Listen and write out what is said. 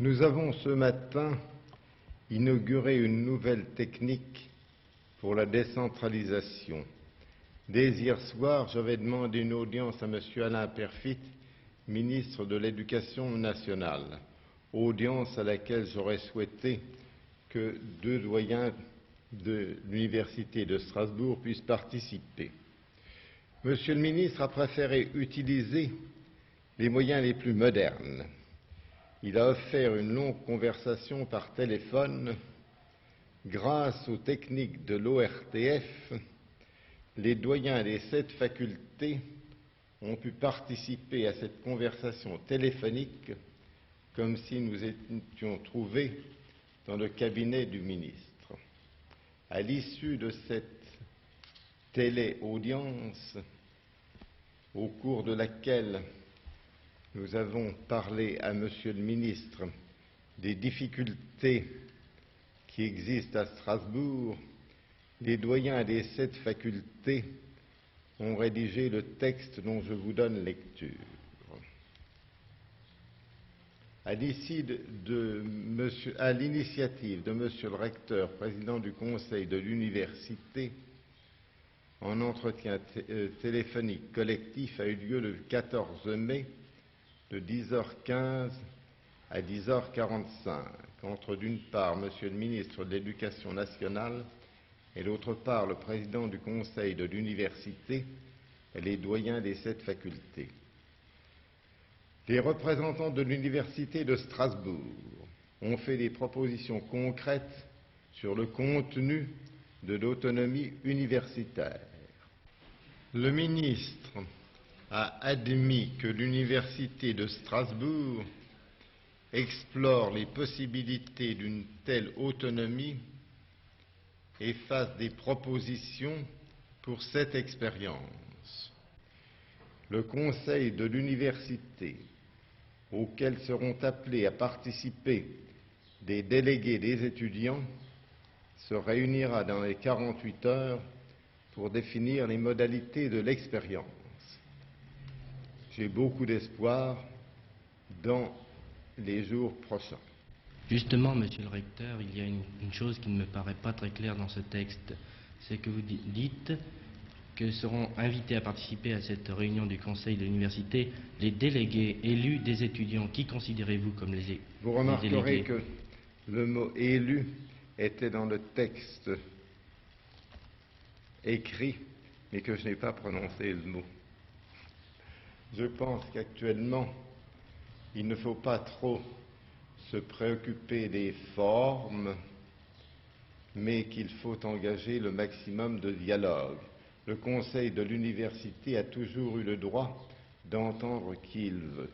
Nous avons ce matin inauguré une nouvelle technique pour la décentralisation. Dès hier soir, j'avais demandé une audience à M. Alain Peyrefitte, ministre de l'Éducation nationale, audience à laquelle j'aurais souhaité que deux doyens de l'Université de Strasbourg puissent participer. Monsieur le ministre a préféré utiliser les moyens les plus modernes. Il a offert une longue conversation par téléphone. Grâce aux techniques de l'ORTF, les doyens des 7 facultés ont pu participer à cette conversation téléphonique comme si nous étions trouvés dans le cabinet du ministre. À l'issue de cette téléaudience, au cours de laquelle nous avons parlé à Monsieur le ministre des difficultés qui existent à Strasbourg, les doyens des 7 facultés ont rédigé le texte dont je vous donne lecture. À l'initiative de Monsieur le recteur, président du conseil de l'université, un entretien téléphonique collectif a eu lieu le 14 mai de 10h15 à 10h45, entre d'une part Monsieur le ministre de l'Éducation nationale et d'autre part le président du conseil de l'université et les doyens des 7 facultés. Les représentants de l'université de Strasbourg ont fait des propositions concrètes sur le contenu de l'autonomie universitaire. Le ministre a admis que l'université de Strasbourg explore les possibilités d'une telle autonomie et fasse des propositions pour cette expérience. Le conseil de l'université, auquel seront appelés à participer des délégués des étudiants, se réunira dans les 48 heures pour définir les modalités de l'expérience. J'ai beaucoup d'espoir dans les jours prochains. Justement, Monsieur le recteur, il y a une chose qui ne me paraît pas très claire dans ce texte. C'est que vous dites que seront invités à participer à cette réunion du conseil de l'université les délégués élus des étudiants. Qui considérez-vous comme les délégués? Vous remarquerez que le mot « élu » était dans le texte écrit, mais que je n'ai pas prononcé le mot. Je pense qu'actuellement, il ne faut pas trop se préoccuper des formes, mais qu'il faut engager le maximum de dialogue. Le conseil de l'université a toujours eu le droit d'entendre qui il veut.